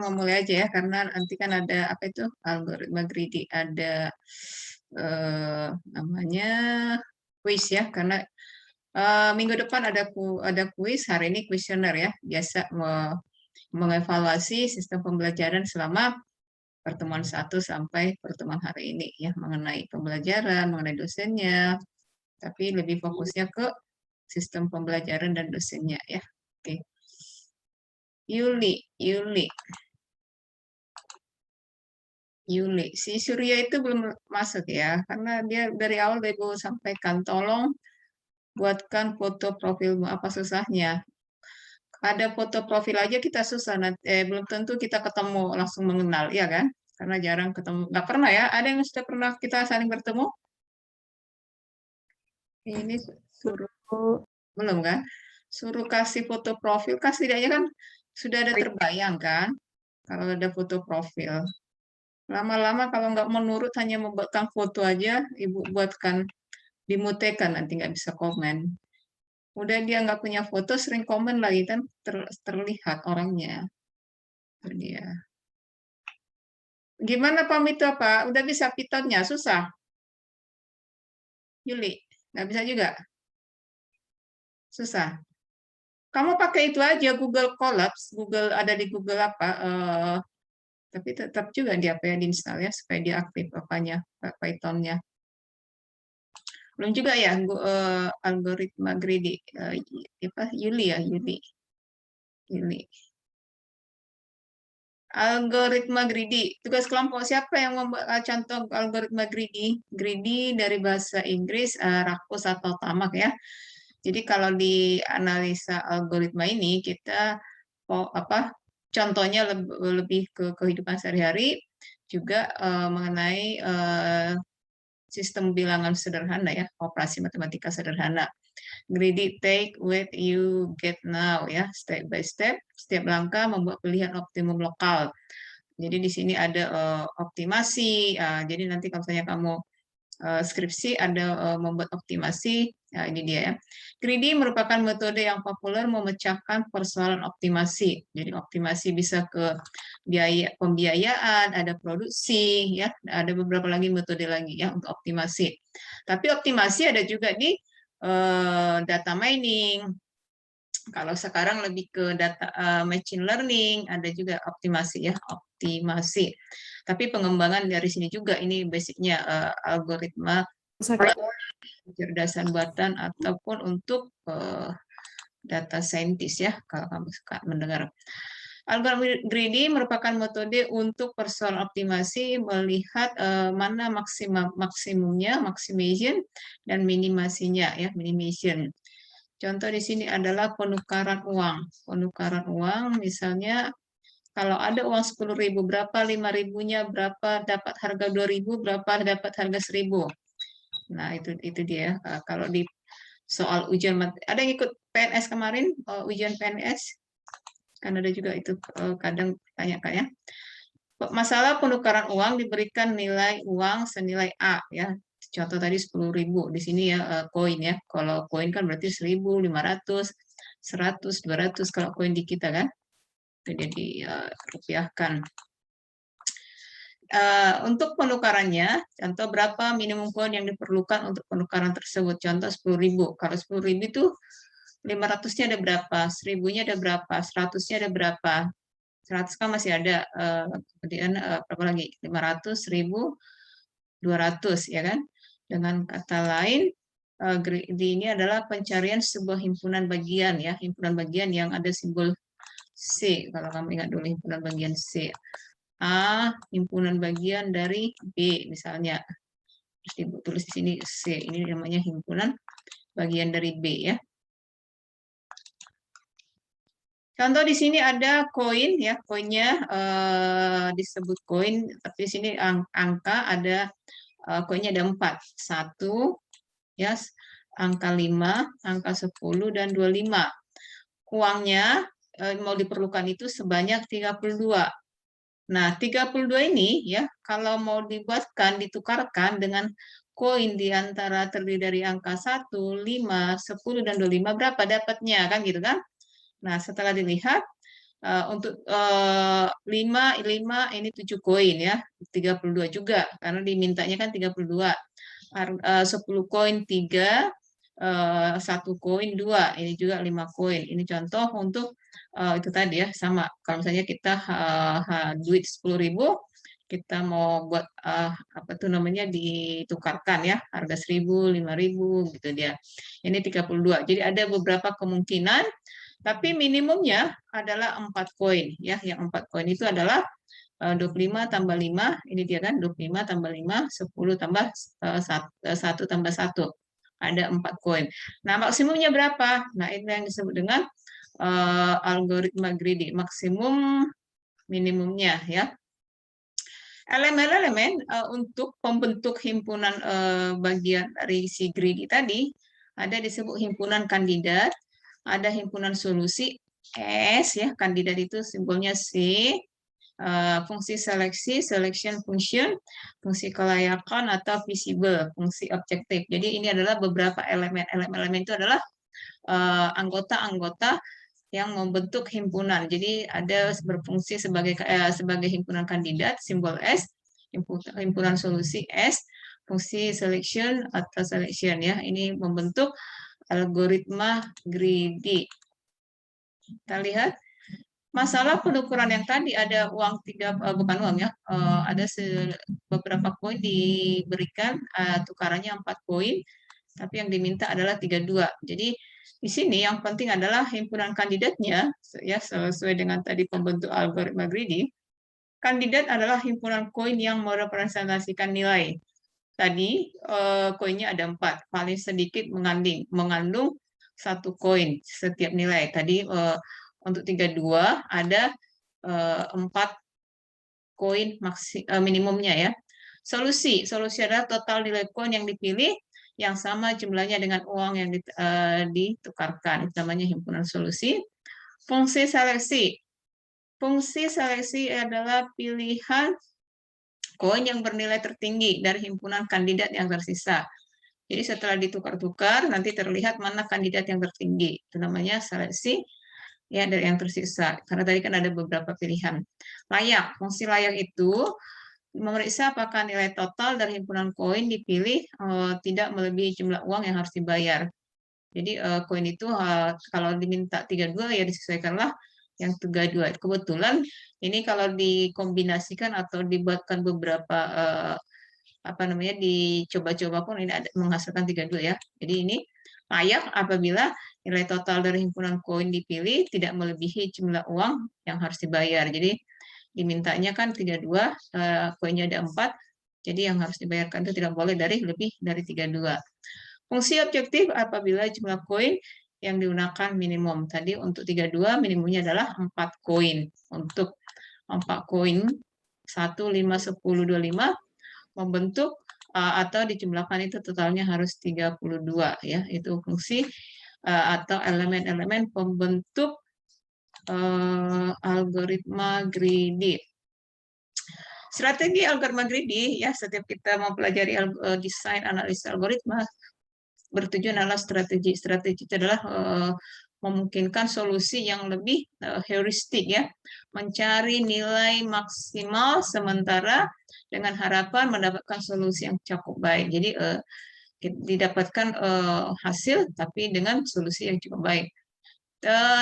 Mau mulai aja ya, karena nanti kan ada apa itu algoritma greedy, ada namanya kuis ya, karena minggu depan ada kuis, hari ini kuesioner ya, biasa mengevaluasi sistem pembelajaran selama pertemuan 1 sampai pertemuan hari ini ya, mengenai pembelajaran, mengenai dosennya, tapi lebih fokusnya ke sistem pembelajaran dan dosennya ya. Oke. Yuli. Si Surya itu belum masuk ya, karena dia dari awal Ibu sampaikan, tolong buatkan foto profilmu, apa susahnya? Ada foto profil aja kita susah, belum tentu kita ketemu langsung mengenal, ya kan? Karena jarang ketemu, nggak pernah ya, ada yang sudah pernah kita saling bertemu? Ini suruh, belum kan? Suruh kasih foto profil, kan setidaknya kan sudah ada terbayang kan? Kalau ada foto profil. Lama-lama kalau nggak menurut hanya membuatkan foto aja, Ibu buatkan dimutekan nanti nggak bisa komen. Udah dia nggak punya foto, sering komen lagi kan terlihat orangnya. Itu dia. Gimana pamit itu apa? Udah bisa Python-nya? Susah. Yuli, nggak bisa juga? Susah. Kamu pakai itu aja, Google Colabs. Google ada di Google apa? Tapi tetap juga dia apa ya diinstal ya supaya dia aktif apanya Python-nya. Belum juga ya algoritma greedy. Apa Yuli ya Yuli. Yuli. Algoritma greedy. Tugas kelompok siapa yang membuat contoh algoritma greedy? Greedy dari bahasa Inggris rakus atau tamak ya. Jadi kalau di analisa algoritma ini kita apa contohnya lebih ke kehidupan sehari-hari, juga mengenai sistem bilangan sederhana ya, operasi matematika sederhana. Greedy take what you get now ya, step by step, setiap langkah membuat pilihan optimum lokal. Jadi di sini ada optimasi. Jadi nanti kalau misalnya kamu skripsi ada membuat optimasi. Nah, ini dia ya. Greedy merupakan metode yang populer memecahkan persoalan optimasi. Jadi optimasi bisa ke biaya pembiayaan, ada produksi, ya, ada beberapa lagi metode lagi ya untuk optimasi. Tapi optimasi ada juga di data mining. Kalau sekarang lebih ke data machine learning, ada juga optimasi ya, optimasi. Tapi pengembangan dari sini juga ini basicnya algoritma kecerdasan buatan ataupun untuk data scientist ya kalau kamu suka mendengar. Algoritma greedy merupakan metode untuk persoalan optimasi melihat mana maksimumnya, maximization dan minimasinya ya, minimization. Contoh di sini adalah penukaran uang. Penukaran uang misalnya kalau ada uang 10.000 berapa 5.000-nya, berapa dapat harga 2.000, berapa dapat harga 1.000. Nah, itu dia. Kalau di soal ujian, ada yang ikut PNS kemarin, ujian PNS? Kan ada juga itu kadang tanya kayak masalah penukaran uang diberikan nilai uang senilai A ya. Contoh tadi 10.000 di sini ya koin ya. Kalau koin kan berarti 1.000, 500, 100, 200 kalau koin di kita kan. Itu jadi rupiahkan. Untuk penukarannya, contoh berapa minimum koin yang diperlukan untuk penukaran tersebut. Contoh 10.000. Kalau 10.000 itu 500-nya ada berapa, 1.000-nya ada berapa, 100-nya ada berapa. 100 kan masih ada, kemudian berapa lagi? 500, 1.000, 200 ya kan. Dengan kata lain, ini adalah pencarian sebuah himpunan bagian ya, himpunan bagian yang ada simbol C. Kalau kamu ingat dulu himpunan bagian C. A, himpunan bagian dari B misalnya. Terus ditulis di sini C. Ini namanya himpunan bagian dari B ya. Contoh di sini ada koin ya, koinnya disebut koin, tapi di sini angka ada koinnya ada 4. 1 ya, angka 5, angka 10 dan 25. Uangnya mau diperlukan itu sebanyak 32. Nah, 32 ini ya kalau mau dibuatkan ditukarkan dengan koin di antara terdiri dari angka 1, 5, 10 dan 25 berapa dapatnya kan gitu kan? Nah, setelah dilihat Untuk 5 ini 7 koin ya, 32 juga karena dimintanya kan 32. 10 koin 3, 1 koin 2, ini juga 5 koin. Ini contoh untuk itu tadi ya, sama. Kalau misalnya kita duit 10.000, kita mau buat apa tuh namanya ditukarkan ya, harga 1.000, 5.000 gitu dia. Ini 32. Jadi ada beberapa kemungkinan, tapi minimumnya adalah 4 koin ya. Yang 4 koin itu adalah 25 tambah 5, ini dia kan 25 tambah 5, 10 tambah 1 tambah 1. Ada 4 koin. Nah, maksimumnya berapa? Nah, ini yang disebut dengan algoritma greedy, maksimum minimumnya ya. Elemen-elemen untuk pembentuk himpunan bagian dari si greedy tadi, ada disebut himpunan kandidat, ada himpunan solusi S ya, kandidat itu simbolnya C, fungsi seleksi, selection function, fungsi kelayakan atau visible, fungsi objektif. Jadi ini adalah beberapa elemen. Elemen-elemen itu adalah anggota-anggota yang membentuk himpunan. Jadi ada berfungsi sebagai himpunan kandidat, simbol S, himpunan solusi S, fungsi selection atau selection ya. Ini membentuk algoritma greedy. Kita lihat masalah penukuran yang tadi ada uang bukan uang ya, ada beberapa koin diberikan, tukarannya 4 koin, tapi yang diminta adalah 32. Jadi di sini yang penting adalah himpunan kandidatnya ya, sesuai dengan tadi pembentuk algoritma greedy. Kandidat adalah himpunan koin yang merepresentasikan nilai. Tadi koinnya ada 4, paling sedikit mengandung 1 koin setiap nilai. Tadi untuk 32 ada 4 koin minimumnya ya. Solusi adalah total nilai koin yang dipilih yang sama jumlahnya dengan uang yang ditukarkan. Itu namanya himpunan solusi. Fungsi seleksi. Fungsi seleksi adalah pilihan koin yang bernilai tertinggi dari himpunan kandidat yang tersisa. Jadi setelah ditukar-tukar, nanti terlihat mana kandidat yang tertinggi. Itu namanya seleksi ya dari yang tersisa. Karena tadi kan ada beberapa pilihan. Layak. Fungsi layak itu memeriksa apakah nilai total dari himpunan koin dipilih tidak melebihi jumlah uang yang harus dibayar. Jadi koin itu kalau diminta 32 ya disesuaikanlah yang 32. Kebetulan ini kalau dikombinasikan atau dibuatkan beberapa apa namanya dicoba-coba pun ini ada menghasilkan 32 ya. Jadi ini layak apabila nilai total dari himpunan koin dipilih tidak melebihi jumlah uang yang harus dibayar. Jadi dimintanya kan 32, koinnya ada 4, jadi yang harus dibayarkan itu tidak boleh lebih dari 32. Fungsi objektif apabila jumlah koin yang digunakan minimum. Tadi untuk 32 minimumnya adalah 4 koin. Untuk 4 koin 1, 5, 10, 25 membentuk atau dijumlahkan itu totalnya harus 32 ya. Itu fungsi atau elemen-elemen pembentuk algoritma greedy. Strategi algoritma greedy ya, setiap kita mau pelajari desain analisis algoritma bertujuan adalah strategi. Strategi itu adalah memungkinkan solusi yang lebih heuristik ya, mencari nilai maksimal sementara dengan harapan mendapatkan solusi yang cukup baik. Jadi didapatkan hasil tapi dengan solusi yang cukup baik.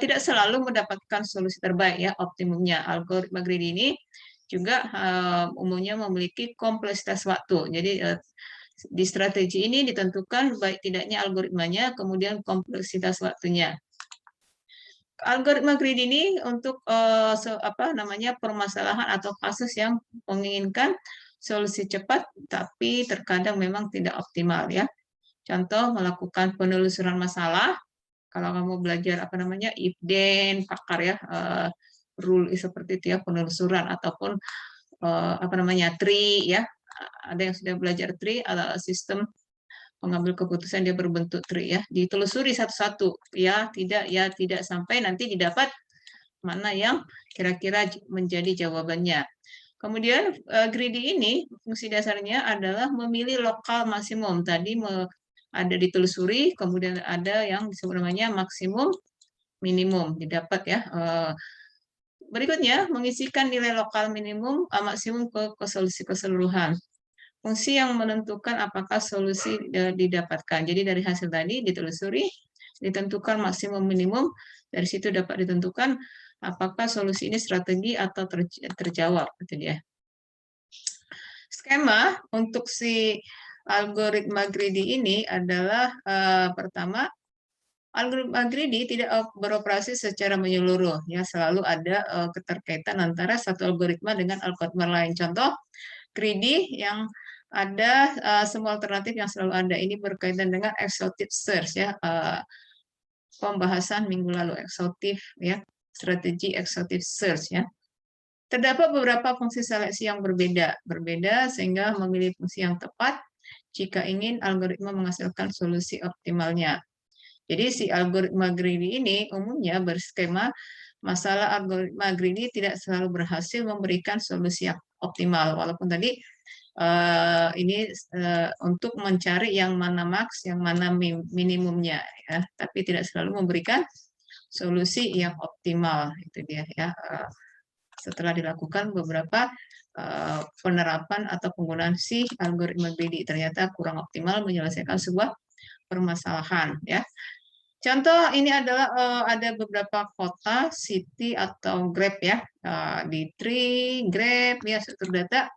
Tidak selalu mendapatkan solusi terbaik ya, optimumnya. Algoritma greedy ini juga umumnya memiliki kompleksitas waktu. Jadi di strategi ini ditentukan baik tidaknya algoritmanya, kemudian kompleksitas waktunya. Algoritma greedy ini untuk permasalahan atau kasus yang menginginkan solusi cepat, tapi terkadang memang tidak optimal ya. Contoh melakukan penelusuran masalah. Kalau kamu belajar if then pakar ya, rule seperti itu ya, penelusuran ataupun tree ya. Ada yang sudah belajar tree atau sistem pengambil keputusan dia berbentuk tree ya, ditelusuri satu-satu ya tidak sampai nanti didapat mana yang kira-kira menjadi jawabannya. Kemudian greedy ini fungsi dasarnya adalah memilih lokal maksimum. Tadi ada ditelusuri, kemudian ada yang disebut namanya maksimum minimum didapat ya. Berikutnya, mengisikan nilai lokal minimum maksimum ke solusi keseluruhan. Fungsi yang menentukan apakah solusi didapatkan. Jadi dari hasil tadi ditelusuri, ditentukan maksimum minimum, dari situ dapat ditentukan apakah solusi ini strategi atau terjawab. Gitu dia. Skema untuk si algoritma greedy ini adalah pertama, algoritma greedy tidak beroperasi secara menyeluruh, ya selalu ada keterkaitan antara satu algoritma dengan algoritma lain. Contoh greedy yang ada semua alternatif yang selalu ada. Ini berkaitan dengan exhaustive search, ya, pembahasan minggu lalu, exhaustive, ya, strategi exhaustive search, ya. Terdapat beberapa fungsi seleksi yang berbeda sehingga memilih fungsi yang tepat jika ingin algoritma menghasilkan solusi optimalnya. Jadi si algoritma greedy ini umumnya berskema masalah algoritma greedy tidak selalu berhasil memberikan solusi yang optimal, walaupun tadi ini untuk mencari yang mana max, yang mana minimumnya, ya, tapi tidak selalu memberikan solusi yang optimal, itu dia, ya. Setelah dilakukan beberapa penerapan atau penggunaan si algoritma greedy, ternyata kurang optimal menyelesaikan sebuah permasalahan, ya. Contoh ini adalah ada beberapa kota, city atau Grab, ya, di Tree, Grab, ya, struktur data.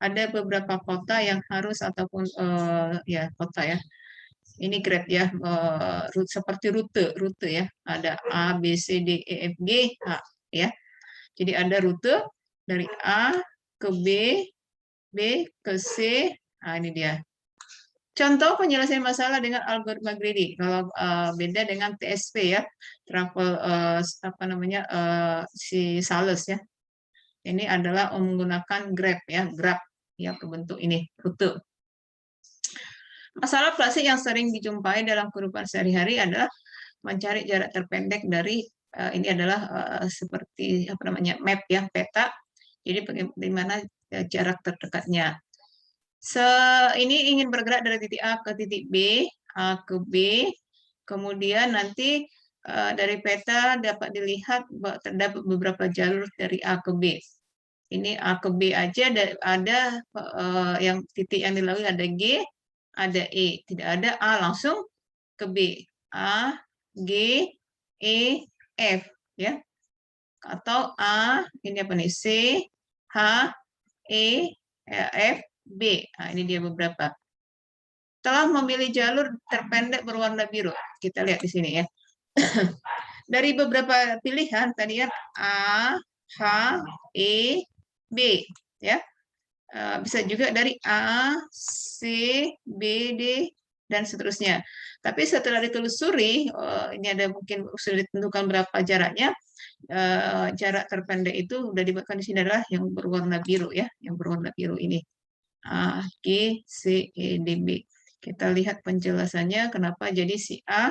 Ada beberapa kota yang harus ataupun ya kota, ya. Ini Grab, ya, seperti rute, ya. Ada A, B, C, D, E, F, G, H, ya. Jadi ada rute dari A ke B, B ke C. Nah, ini dia. Contoh penyelesaian masalah dengan algoritma greedy. Kalau beda dengan TSP, ya, travel apa namanya si sales, ya. Ini adalah menggunakan Grab, ya, Grab, ya, ke bentuk ini rute. Masalah klasik yang sering dijumpai dalam kehidupan sehari-hari adalah mencari jarak terpendek dari ini adalah seperti apa namanya map, ya, peta. Jadi bagaimana jarak terdekatnya. Ini ingin bergerak dari titik A ke titik B, A ke B, kemudian nanti dari peta dapat dilihat terdapat beberapa jalur dari A ke B. Ini A ke B aja ada yang titik yang dilalui ada G, ada E, tidak ada A langsung ke B. A, G, E, F, ya. Atau A, ini apa nih? C, H, E, F, B. Nah, ini dia beberapa. Telah memilih jalur terpendek berwarna biru. Kita lihat di sini, ya. Dari beberapa pilihan tadi, ya, A, H, E, B, ya. Bisa juga dari A, C, B, D, dan seterusnya. Tapi setelah ditelusuri, ini ada mungkin sudah ditentukan berapa jaraknya. Jarak terpendek itu sudah dibuatkan di sini adalah yang berwarna biru, ya, yang berwarna biru ini. A, G, C, E, D, B. Kita lihat penjelasannya kenapa jadi si A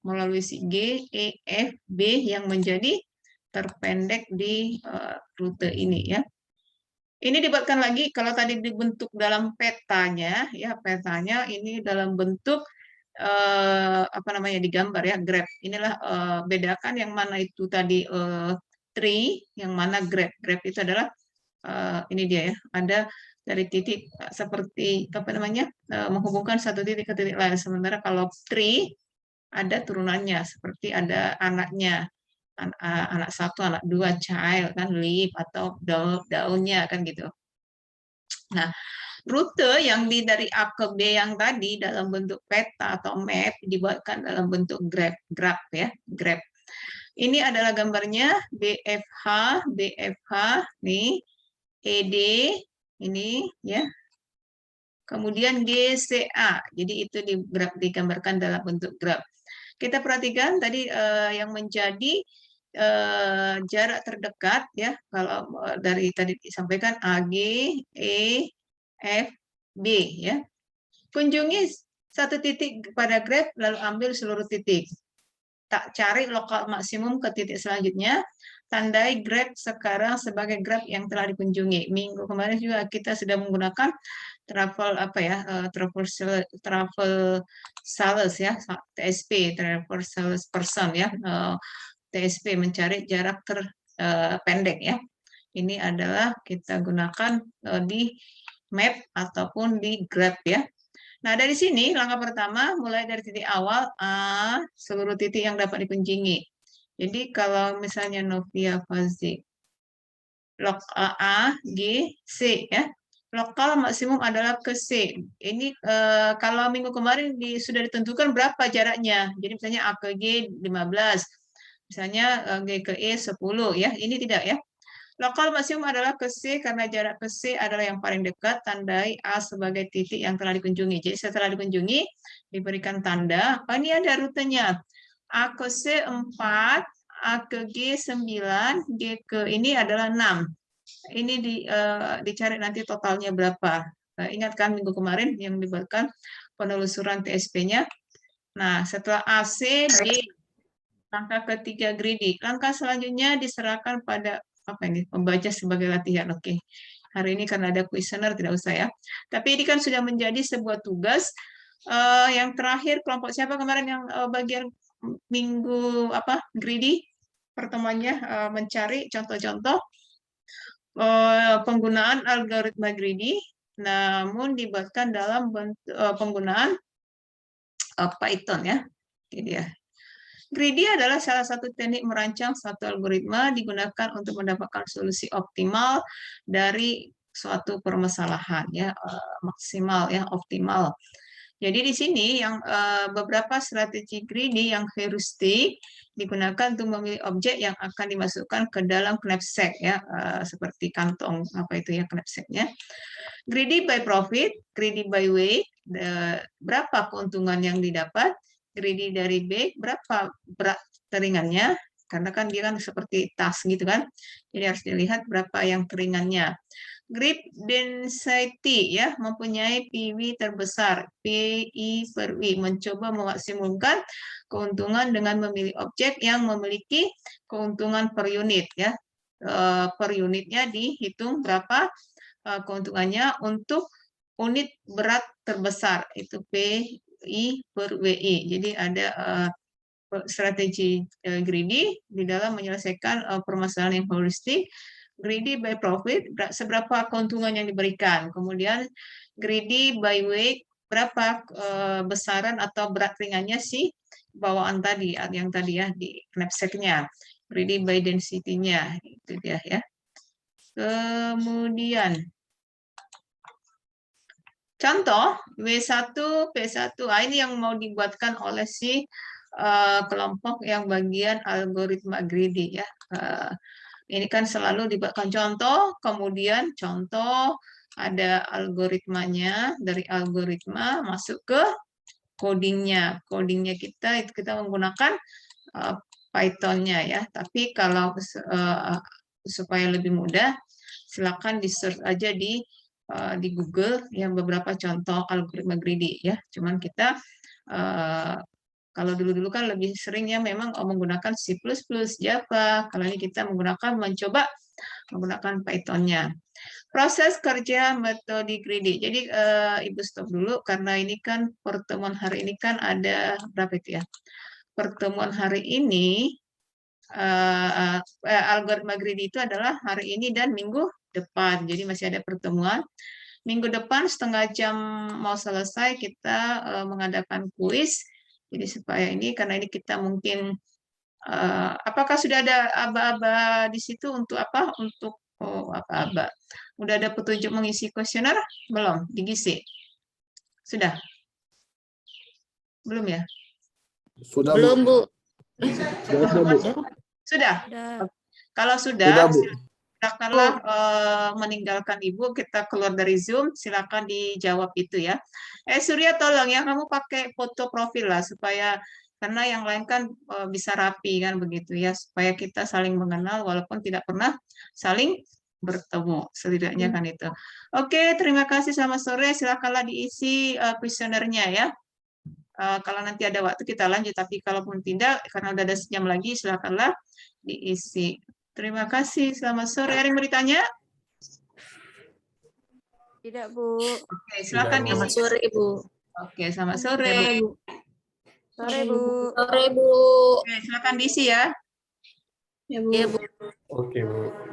melalui si G, E, F, B yang menjadi terpendek di rute ini, ya. Ini dibuatkan lagi kalau tadi dibentuk dalam petanya, ya, petanya ini dalam bentuk apa namanya digambar, ya, grab. Inilah bedakan yang mana itu tadi tree, yang mana grab. Grab itu adalah ini dia, ya, ada dari titik seperti apa namanya menghubungkan satu titik ke titik lain. Sementara kalau tree ada turunannya seperti ada anaknya, anak satu, anak dua, child, kan, leaf atau daunnya, kan gitu. Nah, rute yang dari A ke B yang tadi dalam bentuk peta atau map dibuatkan dalam bentuk graph, ya, graph. Ini adalah gambarnya BFH nih, ED ini, ya. Kemudian GCA. Jadi itu digambarkan dalam bentuk graph. Kita perhatikan tadi yang menjadi jarak terdekat, ya, kalau dari tadi disampaikan AG, E, F, B, ya. Kunjungi satu titik pada graph lalu ambil seluruh titik. Tak cari lokal maksimum ke titik selanjutnya. Tandai graph sekarang sebagai graph yang telah dikunjungi. Minggu kemarin juga kita sudah menggunakan travel apa, ya, travel sales, ya, TSP, travel sales person, ya, TSP mencari jarak pendek ya. Ini adalah kita gunakan di map ataupun di graph ya. Nah, dari sini langkah pertama mulai dari titik awal A, seluruh titik yang dapat dikunjungi. Jadi kalau misalnya Novia Fazik, log A, G, C ya. Lokal maksimum adalah ke C. Ini kalau minggu kemarin sudah ditentukan berapa jaraknya. Jadi misalnya A ke G 15, misalnya G ke E 10 ya. Ini tidak ya. Lokal maksimum adalah ke C karena jarak ke C adalah yang paling dekat, tandai A sebagai titik yang telah dikunjungi. Jadi setelah dikunjungi, diberikan tanda, oh ini ada rutenya. A ke C 4, A ke G 9, G ke ini adalah 6. Ini dicari nanti totalnya berapa. Ingat kan minggu kemarin yang dibuatkan penelusuran TSP-nya. Nah, setelah AC, D, langkah ketiga greedy. Langkah selanjutnya diserahkan pada apa ini? Pembaca sebagai latihan. Oke. Hari ini karena ada kuesioner tidak usah ya. Tapi ini kan sudah menjadi sebuah tugas. Yang terakhir kelompok siapa kemarin yang bagian minggu apa? Greedy pertemuannya mencari contoh-contoh penggunaan algoritma greedy, namun dibuatkan dalam bentuk, penggunaan Python ya. Ini dia. Greedy adalah salah satu teknik merancang satu algoritma digunakan untuk mendapatkan solusi optimal dari suatu permasalahan ya, maksimal ya, optimal. Jadi di sini yang beberapa strategi greedy yang heuristik digunakan untuk memilih objek yang akan dimasukkan ke dalam knapsack ya, seperti kantong apa itu ya knapsacknya. Greedy by profit, greedy by weight, berapa keuntungan yang didapat, greedy dari B, berapa berat teringannya, karena kan dia kan seperti tas gitu kan, jadi harus dilihat berapa yang teringannya. Grip density ya mempunyai PV terbesar PI per W, mencoba memaksimumkan keuntungan dengan memilih objek yang memiliki keuntungan per unit ya, per unitnya dihitung berapa keuntungannya untuk unit berat terbesar itu PI per WI. Jadi ada strategi greedy di dalam menyelesaikan permasalahan yang heuristik. Greedy by profit, seberapa keuntungan yang diberikan. Kemudian greedy by weight, berapa besaran atau berat ringannya si bawaan tadi, yang tadi ya di knapsack-nya. Greedy by density-nya, itu dia ya. Kemudian contoh W1, P1, ini yang mau dibuatkan oleh si kelompok yang bagian algoritma greedy ya. Ini kan selalu dibuatkan contoh, kemudian contoh ada algoritmanya, dari algoritma masuk ke codingnya. Codingnya kita itu kita menggunakan Python-nya ya. Tapi kalau supaya lebih mudah, silakan di search aja di Google yang beberapa contoh algoritma greedy ya. Cuman kita kalau dulu-dulu kan lebih seringnya memang menggunakan C++, Java. Kalau ini kita mencoba menggunakan Python-nya. Proses kerja metode greedy. Jadi Ibu stop dulu karena ini kan pertemuan hari ini kan ada berapa itu ya? Pertemuan hari ini algoritma greedy itu adalah hari ini dan minggu depan. Jadi masih ada pertemuan. Minggu depan setengah jam mau selesai kita mengadakan kuis. Jadi supaya ini karena ini kita mungkin apakah sudah ada aba-aba di situ untuk apa? Untuk aba-aba. Udah ada petunjuk mengisi kuesioner? Belum? Digisi? Sudah? Belum ya? Sudah, Belum, Bu. Sudah? Sudah. Kalau sudah, Bu. silakanlah meninggalkan Ibu, kita keluar dari Zoom, silakan dijawab itu ya. Surya tolong ya, kamu pakai foto profil lah, supaya, karena yang lain kan bisa rapi kan begitu ya, supaya kita saling mengenal walaupun tidak pernah saling bertemu, setidaknya kan itu. Oke, terima kasih, selamat sore, silakanlah diisi kuesionernya ya. Kalau nanti ada waktu kita lanjut, tapi kalaupun tidak, karena udah ada sejam lagi, silakanlah diisi. Terima kasih, selamat sore. Ada yang mau ditanya? Tidak, Bu. Oke, silakan diisi. Selamat sore, Ibu. Oke, selamat sore. Sore, Bu. Sore, Bu. Oke, silakan diisi ya. Ya, Bu. Iya, Bu. Oke, Bu.